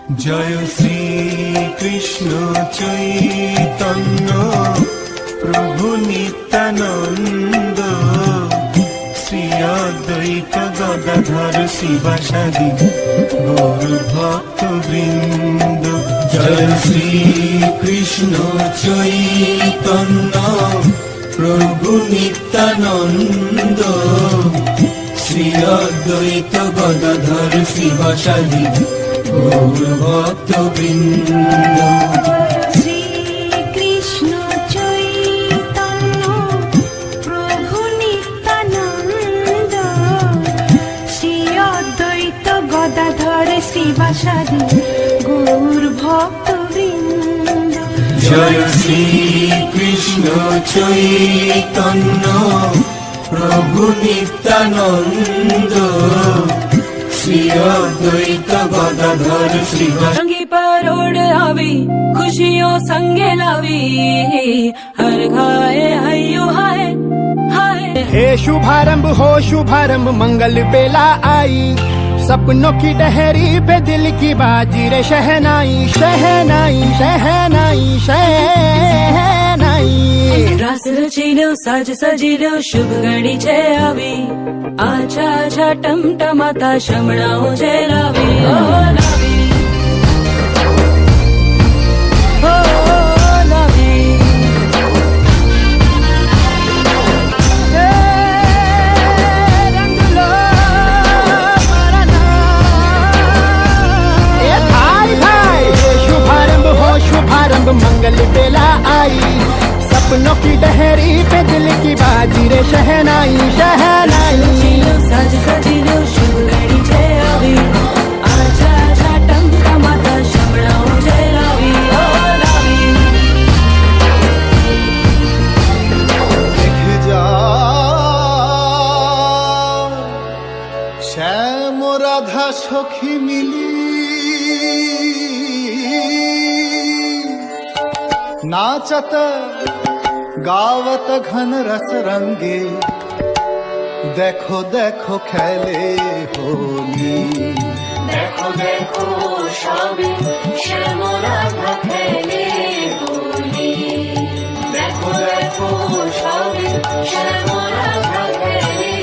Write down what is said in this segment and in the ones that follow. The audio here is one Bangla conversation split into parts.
জয় শ্রী কৃষ্ণ চৈতন্য প্রভু নিত্যানন্দ, শ্রী অদ্বৈত গদাধর শিবাসাদি গৌর ভক্ত বৃন্দ। জয় শ্রী কৃষ্ণ চৈতন্য প্রভু নিত্যানন্দ, শ্রী অদ্বৈত গদাধর শিবাসাদি গৌর ভক্ত বৃন্দ। শ্রী কৃষ্ণ চৈতন্য প্রভু নিত্যানন্দ, শ্রী অদ্বৈত গদাধর শিবাসাদি গৌর ভক্ত বৃন্দ। জয় শ্রী কৃষ্ণ চৈতন্য প্রভু নিত্যানন্দ, শ্রী অদ্বৈত গদাধর संगी पर ओढ़ आवी खुशियों संगे लावी, हर घाए हयो हाय हाय। हे शुभारंभ मंगल बेला आई, सपनों की डहरी पे दिल की बाजी रे शहनाई शहनाई शहनाई शहनाई। रास रचीनो साज सजीनो शुभ घड़ी छे आवी, आछा आछा टमटमाता शमणाओ जे लावी ओ लावी ओ लावी। शुभारंभ मंगल बेला आई, सपनों की डहरी पे दिल की बाजी रे शहनाई शहनाई। साज सजीनो शुभ घड़ी छे आवी, आछा आछा टमटमाता शमणाओ जे लावी ओ लावी। देख जा श्याम राधा सखी मिली, नाचत गावत घन रस रंगे, देखो देखो खेले होली। देखो देखो सभी श्याम राधा खेले होली, देखो देखो सभी श्याम राधा खेले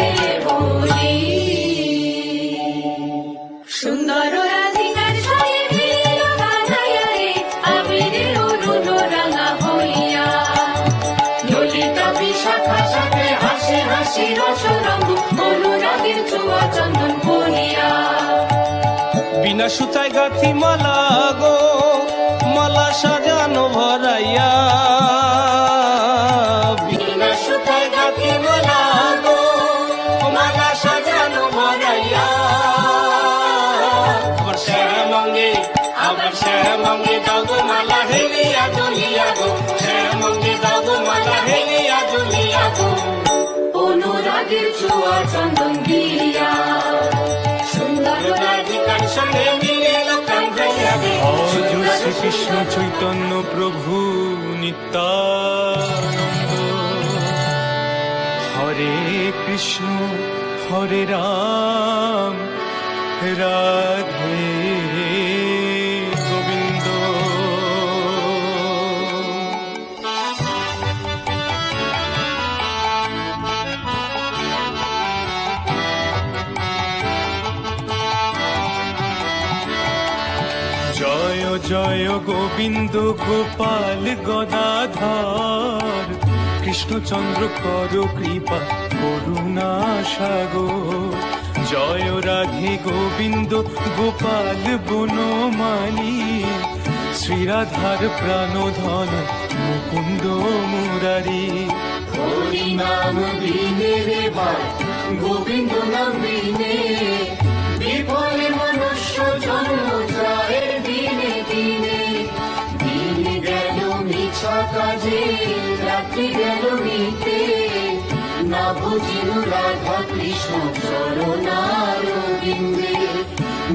होली। सुंदर राधिकार छाये নীল কানাইয়া রে, আবিরের অরুণ রাঙা হইয়া, ললিতা বিশাখা সাথে হাসি হাসি রসরঙ্গ, অনুরাগের ছোঁয়া চন্দন করিয়া। বিনা সুতায় গাঁথি মালা গো, মালা সাজানো ভরাইয়া। বিনা সুতায় গাঁথি মালা গো, মালা সাজানো ভরাইয়া। আবার শ্যামঙ্গে দাও গো মালা হেলিয়া দুলিয়া গো, শ্যামঙ্গে দাও গো মালা হেলিয়া দুলিয়া গো। অনুরাগের ছোঁয়া চন্দন দিয়া, সুন্দর রাধিকার সঙ্গে মিলে লোকান ভাইয়া রে। অজ শ্রী কৃষ্ণ চৈতন্য প্রভু নিত্যানন্দ, হরে কৃষ্ণ হরে রাম রাধে গোবিন্দ। জয় জয় গোবিন্দ গোপাল গদাধর, কৃষ্ণচন্দ্র কর কৃপা করুণা সাগর। জয় রাধে গোবিন্দ গোপাল বনমালী, শ্রীরাধার প্রাণধন মুকুন্দ মুরারি। হরি নাম বিনে রে ভাই, গোবিন্দ নাম বিনে, বিফলে মনুষ্য জন্ম যায় দিনে দিনে। দিন গেল মিছা কাজে, রাত্রি গেল মিতে, না বুঝিনু রাধা কৃষ্ণ চরণারবিন্দে,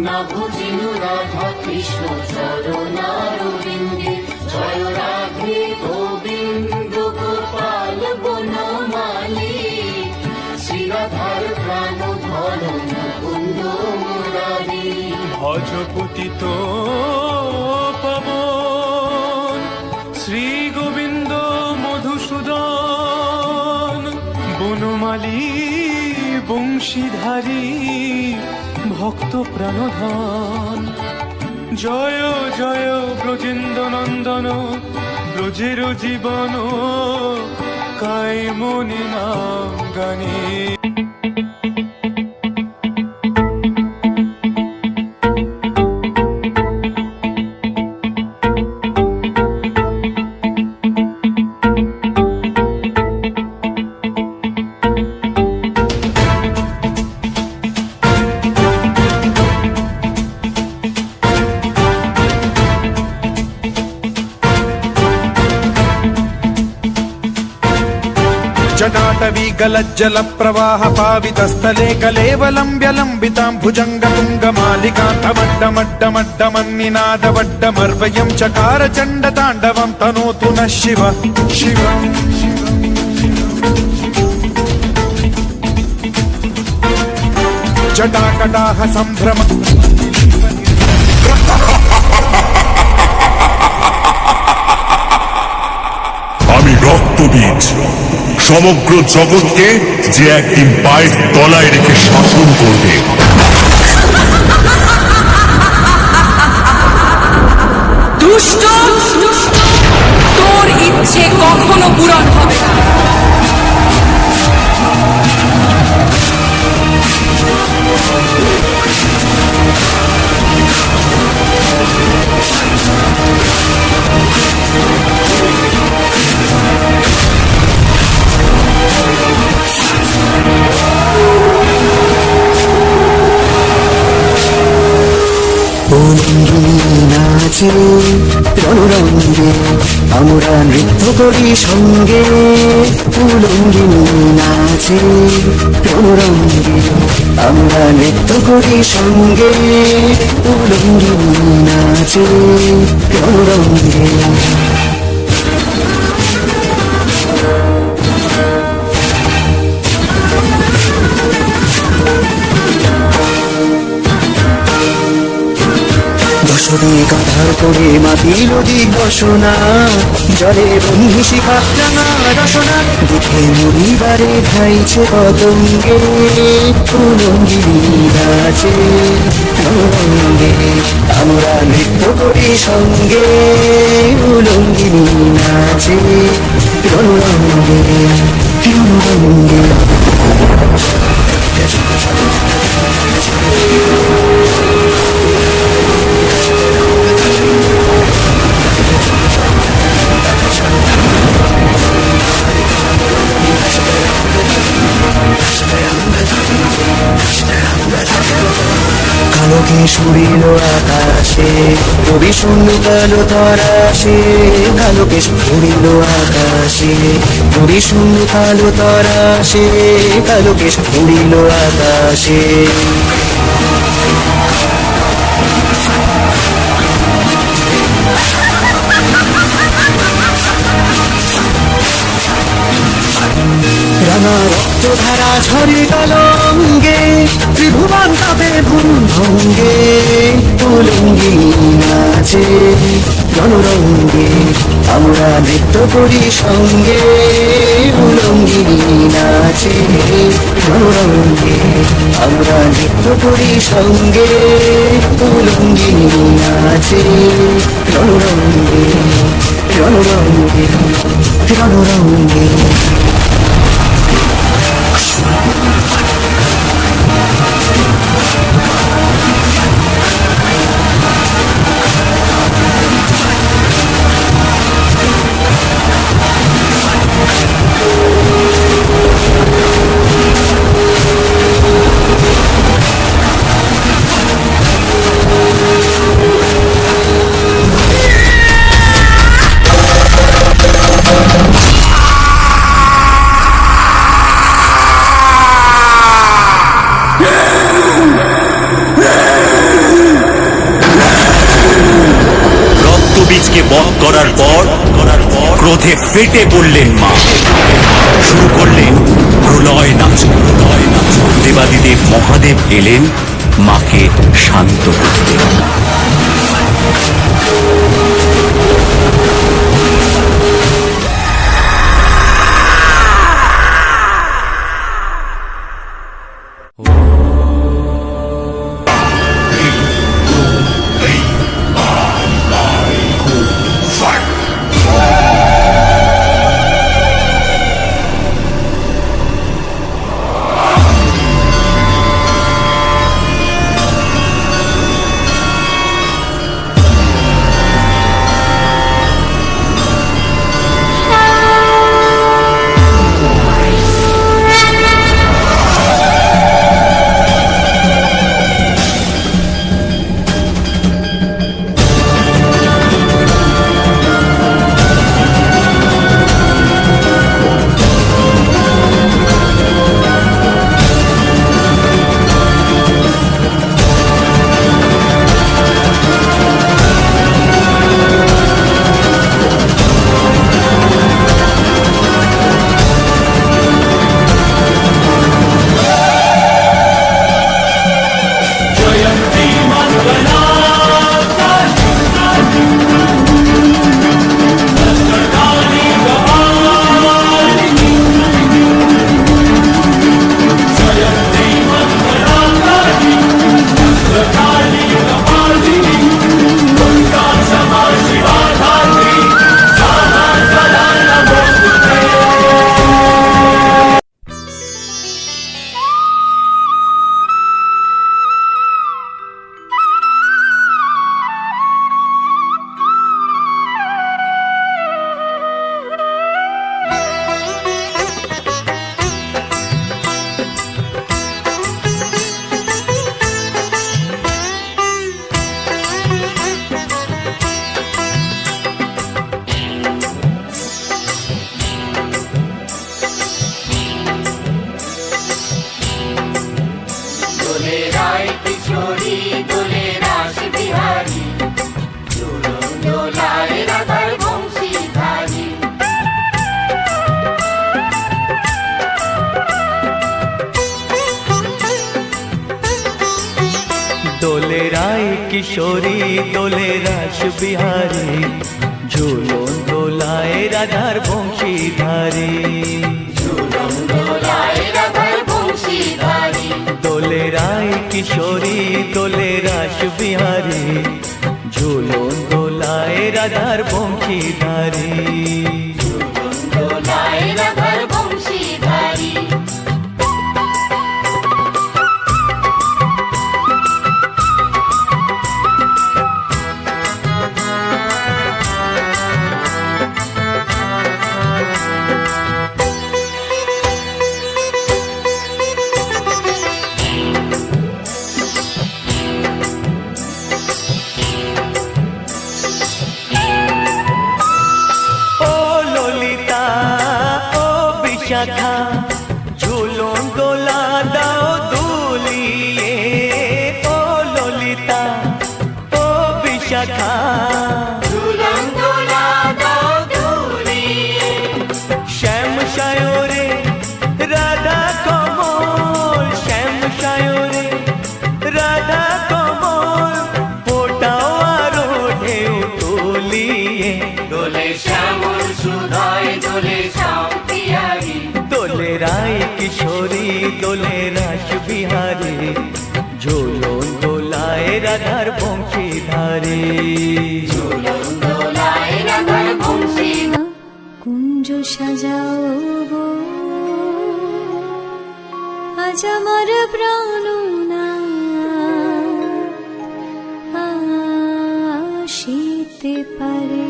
না বুঝিনু রাধা কৃষ্ণ চরণারবিন্দে। জয় রাধে গোবিন্দ গোপাল বনমালী, শ্রীরাধার প্রাণধন মুকুন্দ মুরারি। ভজ পতিত মালি বংশীধারী ভক্ত প্রাণধন, জয় জয় ব্রজেন্দ্র নন্দন, ব্রজের জীবন কায়মনি নাম গানে। जटाटवी गलज्जल प्रवाह पावितस्थले कलेवलम्ब्यलम्बितां भुजङ्गतुङ्गमालिकान्तमड्डमड्डमड्डमन्निनादवड्डमर्वयं चकार चण्डताण्डवं तनोतु नः शिवः शिवम्। जटाकटाह सम्भ्रम আমি রক্তবীজ, সমগ্র জগৎকে যে একদিন পায়ের তলায় রেখে শাসন করবে। দুষ্ট, তোর ইচ্ছে কখনো পূরণ হবে না। নাচে রণরঙ্গে আমরা নৃত্য করি সঙ্গে, উলঙ্গিনী নাচে রণরঙ্গে আমরা নৃত্য করি সঙ্গে, উলঙ্গিনী নাচে রণরঙ্গে। দশরে কাঁধার করে মাতিল দিগ্দর্শনা, জলে বন্ধি শিখা রাঙা রসনা, দেখে মরিবারে ধাইছে পতঙ্গে, উলঙ্গিনী নাচে রণরঙ্গে আমরা নৃত্য করি সঙ্গে, উলঙ্গিনী নাচে রণরঙ্গে রণরঙ্গে। কালোকে সুরিল আকাশে রবি শূন্য কালো তরাসে, কালোকে সুরিল আকাশে রবি শূন্য কালো তরাসে, কালোকে সুরিল আকাশে। রাঙা রক্তধারা ঝরে গেল অঙ্গে, ত্রিভুবন কাঁপে ভুল ভঙ্গে, উলঙ্গিনী নাচে রণরঙ্গে আমরা নৃত্য করি সঙ্গে, উলঙ্গিনী নাচে রণরঙ্গে আমরা নৃত্য করি সঙ্গে, উলঙ্গিনী নাচে রণরঙ্গে রণরঙ্গে রণরঙ্গে। বীজকে বধ করার পর ক্রোধে ফেটে পড়লেন মা, শুরু করলেন প্রলয় নাচ। দেবাদিদেব মহাদেব এলেন মাকে শান্ত করতে। দোলায় রাধার বংশীধারী দোলে রায় কিশোরী দোলে রাস বিহারী ঝুলন দোলায় রাধার বংশীধারী ঝুলন দোলায় রাধার বংশীধারী দোলে রায় কিশোরী দোলে রাস বিহারী ঝুলন দোলায় রাধার বংশীধারী ঝুলন দোলায় রাধার বংশীধারী ও ললিতা ও বিশাখা ঝুলন দোলা দাও দুলিয়ে ও ললিতা ও বিশাখা ঝুলন দোলা দাও দুলিয়ে শ্যাম সায়রে রাধা কমল শ্যাম সায়রে রাধা কমল ফোটাও আরো ঢেউ তুলিয়ে দোলে শ্যামল সুধায় দোলে শান্তিয়ারি দোলে রায় কিশোরী দোলে রাস বিহারী ঝুলন দোলায় রাধার বংশীধারী ঝুলন দোলায় রাধার বংশী কুঞ্জ সাজাও গো আজ আমার প্রাণনা আসিতে পারে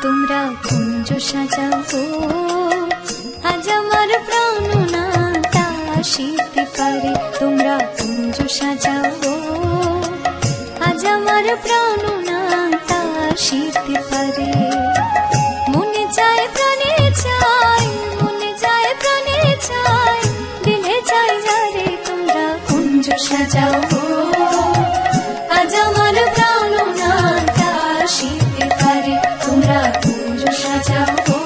তোমরা কুঞ্জ সাজাও গো আজ আমার প্রাণনা আসিতে পারে তোমরা কুঞ্জ সাজাও গো আজ আমার প্রাণনা আসিতে পারে মনে যায় প্রাণে চাই মনে যায় প্রাণে চাই দিলে চাই যারে তোমরা কুঞ্জ সাজাও গো আজ আমার প্রাণনা আসিতে পারে তোমরা কুঞ্জ সাজাও গো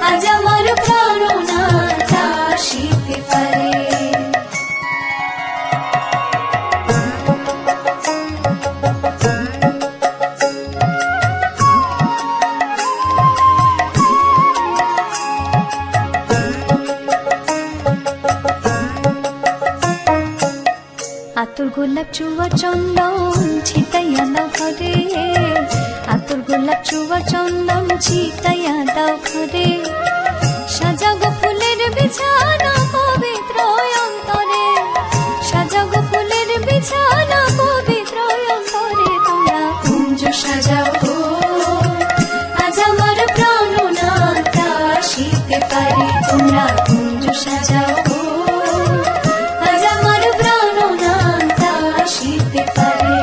আজ আমার প্রাণনা আসিতে পারে আতর গোলাপ চুয়া চন্দন ছিটাইয়া দাও ঘরে আতর গোলাপ চুয়া চন্দন ছিটাইয়া দাও ঘরে সাজাগো ফুলের বিছানা পবিত্র অন্তরে সাজাগো ফুলের বিছানা পবিত্র অন্তরে তোমরা কুঞ্জ সাজাও গো আজ আমার প্রাণনা আসিতে পারে তোমরা কুঞ্জ সাজাও গো আজ আমার প্রাণনা আসিতে পারে